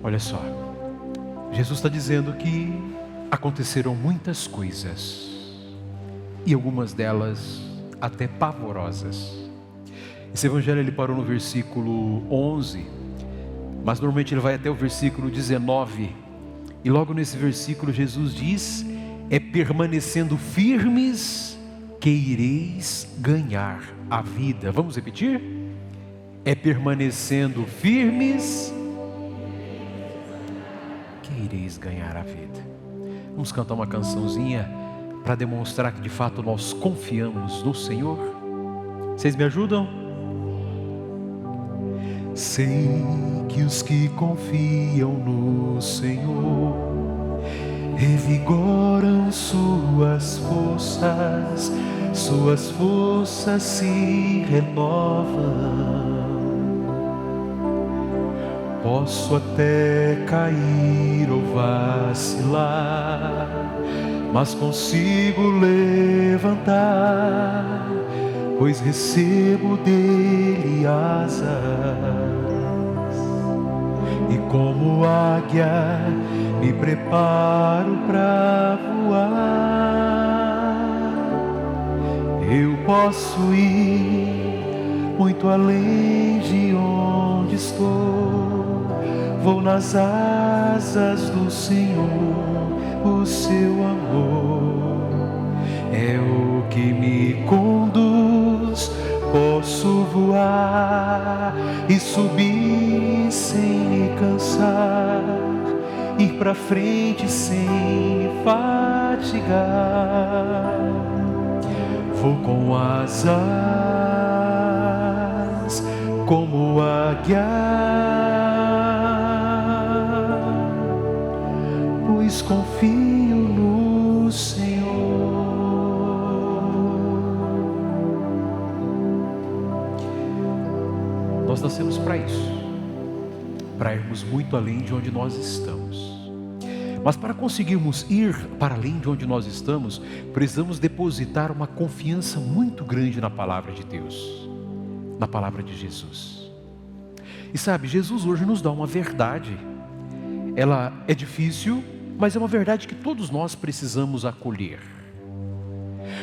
Olha só, Jesus está dizendo que aconteceram muitas coisas, e algumas delas até pavorosas. Esse evangelho ele parou no versículo 11, mas normalmente ele vai até o versículo 19, e logo nesse versículo Jesus diz: é permanecendo firmes que ireis ganhar a vida. Vamos repetir? É permanecendo firmes que ireis ganhar a vida. Vamos cantar uma cançãozinha para demonstrar que de fato nós confiamos no Senhor. Vocês me ajudam? Sei que os que confiam no Senhor revigoram suas forças se renovam. Posso até cair ou vacilar, mas consigo levantar, pois recebo dele asas, e como águia me preparo para voar. Eu posso ir muito além de onde estou. Vou nas asas do Senhor, o seu amor é o que me conduz. Posso voar e subir sem me cansar, ir pra frente sem fatigar. Vou com asas como águia, pois confio no Senhor. Nós nascemos para isso, para irmos muito além de onde nós estamos. Mas para conseguirmos ir para além de onde nós estamos, precisamos depositar uma confiança muito grande na palavra de Deus, na palavra de Jesus. E sabe, Jesus hoje nos dá uma verdade. Ela é difícil, mas é uma verdade que todos nós precisamos acolher.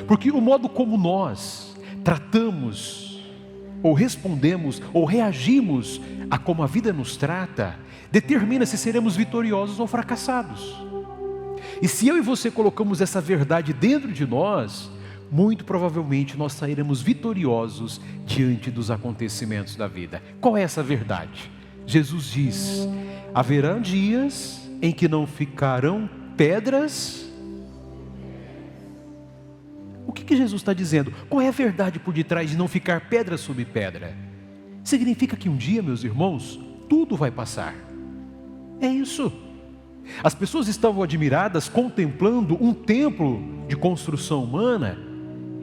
Porque o modo como nós tratamos, ou respondemos, ou reagimos a como a vida nos trata, determina se seremos vitoriosos ou fracassados. E se eu e você colocamos essa verdade dentro de nós, muito provavelmente nós sairemos vitoriosos diante dos acontecimentos da vida. Qual é essa verdade? Jesus diz: haverá dias em que não ficarão pedras. O que Jesus está dizendo? Qual é a verdade por detrás de não ficar pedra sobre pedra? Significa que um dia, meus irmãos, tudo vai passar. É isso. As pessoas estavam admiradas contemplando um templo de construção humana,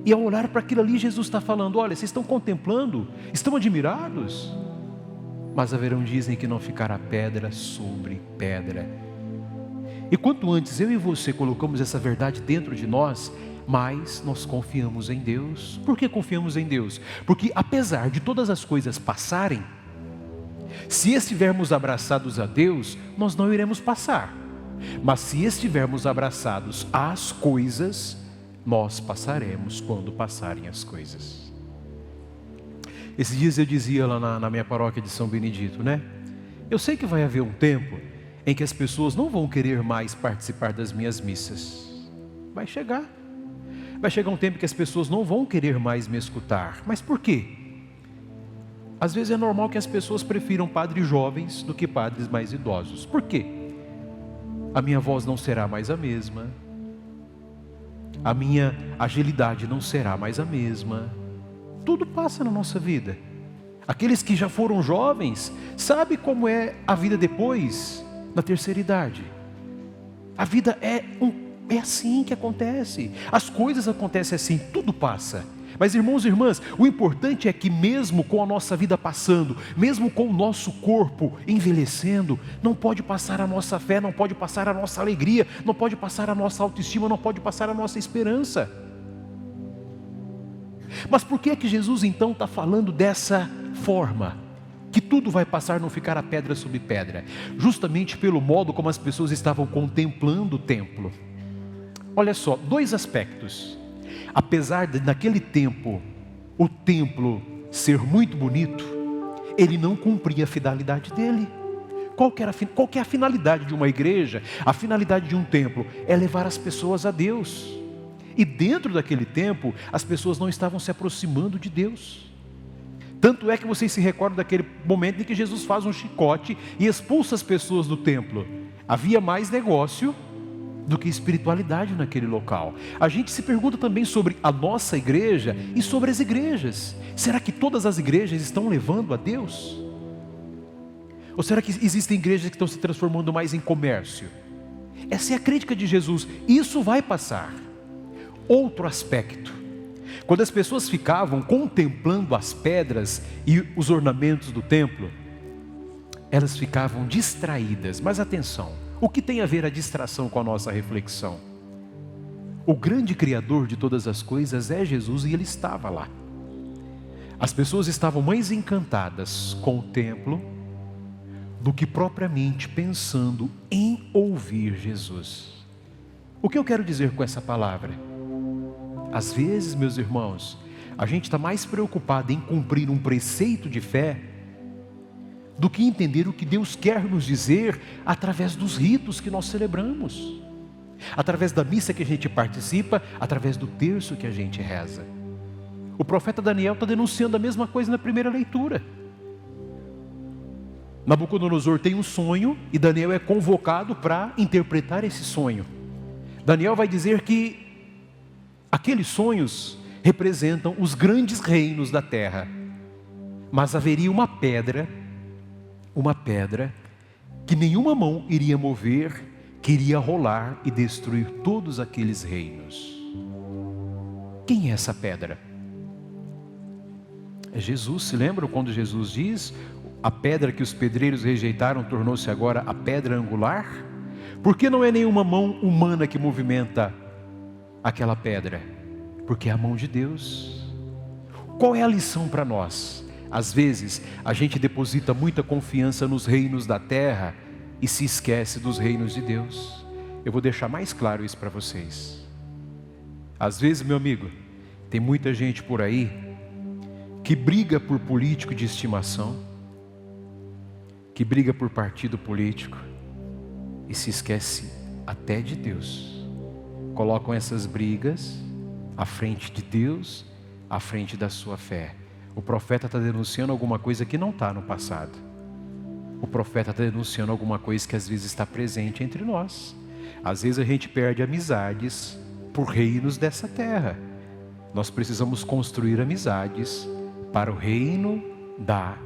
e ao olhar para aquilo ali, Jesus está falando: olha, vocês estão contemplando, estão admirados, mas haverão dias em que não ficará pedra sobre pedra. E quanto antes eu e você colocamos essa verdade dentro de nós, mais nós confiamos em Deus. Por que confiamos em Deus? Porque apesar de todas as coisas passarem, se estivermos abraçados a Deus, nós não iremos passar. Mas se estivermos abraçados às coisas, nós passaremos quando passarem as coisas. Esses dias eu dizia lá na minha paróquia de São Benedito, né? Eu sei que vai haver um tempo em que as pessoas não vão querer mais participar das minhas missas. Vai chegar um tempo que as pessoas não vão querer mais me escutar. Mas por quê? Às vezes é normal que as pessoas prefiram padres jovens do que padres mais idosos. Por quê? A minha voz não será mais a mesma, a minha agilidade não será mais a mesma. Tudo passa na nossa vida. Aqueles que já foram jovens sabem como é a vida depois, na terceira idade. A vida é assim que acontece. As coisas acontecem assim, tudo passa. Mas irmãos e irmãs, o importante é que mesmo com a nossa vida passando, mesmo com o nosso corpo envelhecendo, não pode passar a nossa fé, não pode passar a nossa alegria, não pode passar a nossa autoestima, não pode passar a nossa esperança. Mas por que é que Jesus então está falando dessa forma? que tudo vai passar, não ficará pedra sobre pedra, justamente pelo modo como as pessoas estavam contemplando o templo. Olha só, dois aspectos. Apesar de naquele tempo o templo ser muito bonito, ele não cumpria a finalidade dele. Qual que é a finalidade de uma igreja? A finalidade de um templo é levar as pessoas a Deus. E dentro daquele tempo, as pessoas não estavam se aproximando de Deus. Tanto é que vocês se recordam daquele momento em que Jesus faz um chicote e expulsa as pessoas do templo. Havia mais negócio do que espiritualidade naquele local. A gente se pergunta também sobre a nossa igreja e sobre as igrejas. Será que todas as igrejas estão levando a Deus? Ou será que existem igrejas que estão se transformando mais em comércio? Essa é a crítica de Jesus. Isso vai passar. Outro aspecto. Quando as pessoas ficavam contemplando as pedras e os ornamentos do templo, elas ficavam distraídas. Mas atenção, o que tem a ver a distração com a nossa reflexão? O grande Criador de todas as coisas é Jesus e Ele estava lá. As pessoas estavam mais encantadas com o templo do que propriamente pensando em ouvir Jesus. O que eu quero dizer com essa palavra? Às vezes, meus irmãos, a gente está mais preocupado em cumprir um preceito de fé do que entender o que Deus quer nos dizer através dos ritos que nós celebramos, através da missa que a gente participa, através do terço que a gente reza. O profeta Daniel está denunciando a mesma coisa na primeira leitura. Nabucodonosor tem um sonho e Daniel é convocado para interpretar esse sonho. Daniel vai dizer que aqueles sonhos representam os grandes reinos da terra, mas haveria uma pedra que nenhuma mão iria mover, que iria rolar e destruir todos aqueles reinos. Quem é essa pedra? É Jesus. Se lembram quando Jesus diz: a pedra que os pedreiros rejeitaram tornou-se agora a pedra angular? Por que não é nenhuma mão humana que movimenta aquela pedra? Porque é a mão de Deus. Qual é a lição para nós? Às vezes a gente deposita muita confiança nos reinos da terra e se esquece dos reinos de Deus. Eu vou deixar mais claro isso para vocês. Às vezes, meu amigo, tem muita gente por aí que briga por político de estimação, que briga por partido político e se esquece até de Deus. Colocam essas brigas à frente de Deus, à frente da sua fé. O profeta está denunciando alguma coisa que não está no passado. O profeta está denunciando alguma coisa que às vezes está presente entre nós. Às vezes a gente perde amizades por reinos dessa terra. Nós precisamos construir amizades para o reino da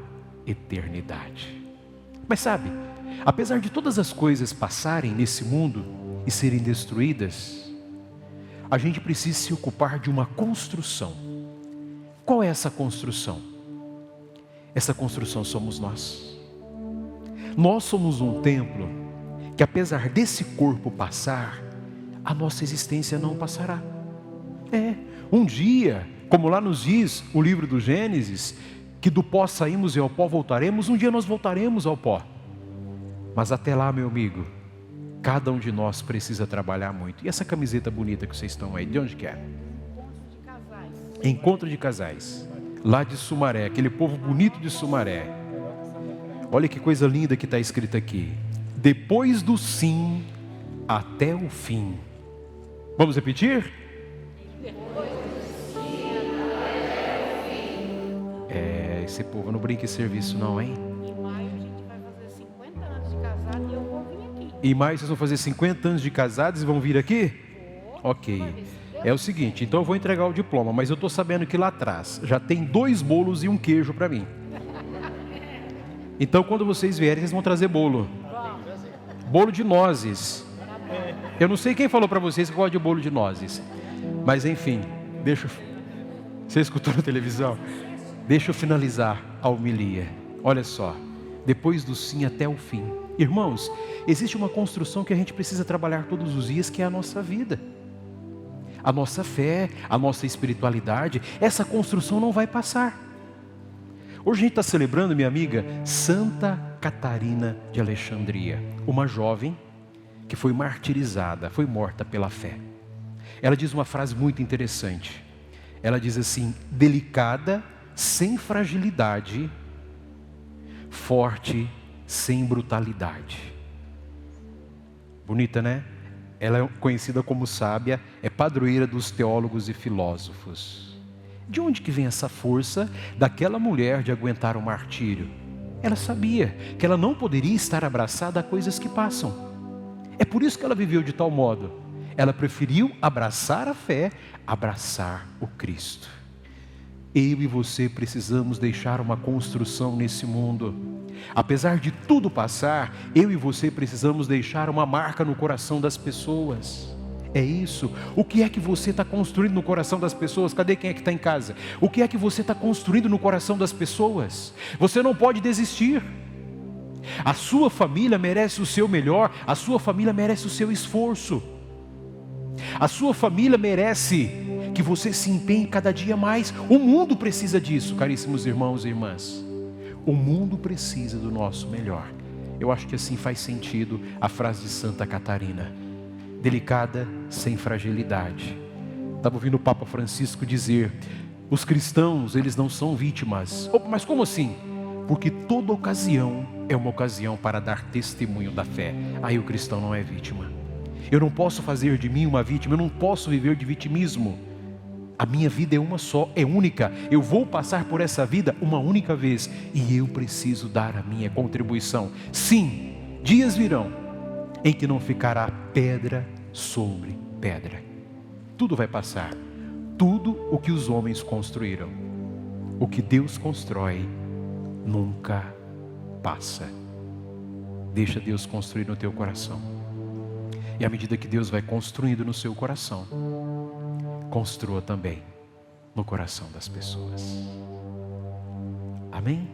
eternidade. Mas sabe, apesar de todas as coisas passarem nesse mundo e serem destruídas, a gente precisa se ocupar de uma construção. Qual é essa construção? Essa construção somos nós. Nós somos um templo que, apesar desse corpo passar, a nossa existência não passará. Um dia, como lá nos diz o livro do Gênesis, que do pó saímos e ao pó voltaremos, um dia nós voltaremos ao pó. Mas até lá, meu amigo, cada um de nós precisa trabalhar muito. E essa camiseta bonita que vocês estão aí, de onde que é? Encontro de Casais, lá de Sumaré, aquele povo bonito de Sumaré. Olha que coisa linda que está escrito aqui: depois do sim, até o fim. Vamos repetir? Depois do sim, até o fim. Esse povo não brinca em serviço não, hein? Em maio a gente vai fazer 50 anos de casado e eu vou vir aqui. Em maio vocês vão fazer 50 anos de casados e vão vir aqui? Ok. É o seguinte, então eu vou entregar o diploma, mas eu estou sabendo que lá atrás já tem 2 bolos e um queijo para mim. Então quando vocês vierem, vocês vão trazer bolo. Bolo de nozes. Eu não sei quem falou para vocês que gosta de bolo de nozes. Mas enfim, você escutou na televisão? Deixa eu finalizar a homilia. Olha só, depois do sim até o fim. Irmãos, existe uma construção que a gente precisa trabalhar todos os dias, que é a nossa vida. A nossa fé, a nossa espiritualidade. Essa construção não vai passar. Hoje a gente está celebrando, minha amiga, Santa Catarina de Alexandria, uma jovem que foi martirizada, foi morta pela fé. Ela diz uma frase muito interessante. Ela diz assim: delicada, sem fragilidade, forte, sem brutalidade. Bonita, né? Ela é conhecida como sábia, é padroeira dos teólogos e filósofos. De onde que vem essa força daquela mulher de aguentar o martírio? Ela sabia que ela não poderia estar abraçada a coisas que passam. É por isso que ela viveu de tal modo. Ela preferiu abraçar a fé, abraçar o Cristo. Eu e você precisamos deixar uma construção nesse mundo. Apesar de tudo passar, eu e você precisamos deixar uma marca no coração das pessoas. É isso. O que é que você está construindo no coração das pessoas? Cadê quem é que está em casa? O que é que você está construindo no coração das pessoas? Você não pode desistir. A sua família merece o seu melhor, a sua família merece o seu esforço. A sua família merece que você se empenhe cada dia mais. O mundo precisa disso, caríssimos irmãos e irmãs. O mundo precisa do nosso melhor. Eu acho que assim faz sentido a frase de Santa Catarina: delicada, sem fragilidade. Estava ouvindo o Papa Francisco dizer: os cristãos, eles não são vítimas. Opa, mas como assim? Porque toda ocasião é uma ocasião para dar testemunho da fé. Aí o cristão não é vítima. Eu não posso fazer de mim uma vítima, eu não posso viver de vitimismo. A minha vida é uma só, é única. Eu vou passar por essa vida uma única vez e eu preciso dar a minha contribuição. Sim, dias virão em que não ficará pedra sobre pedra. Tudo vai passar. Tudo o que os homens construíram. O que Deus constrói nunca passa. Deixa Deus construir no teu coração. E à medida que Deus vai construindo no seu coração, construa também no coração das pessoas. Amém?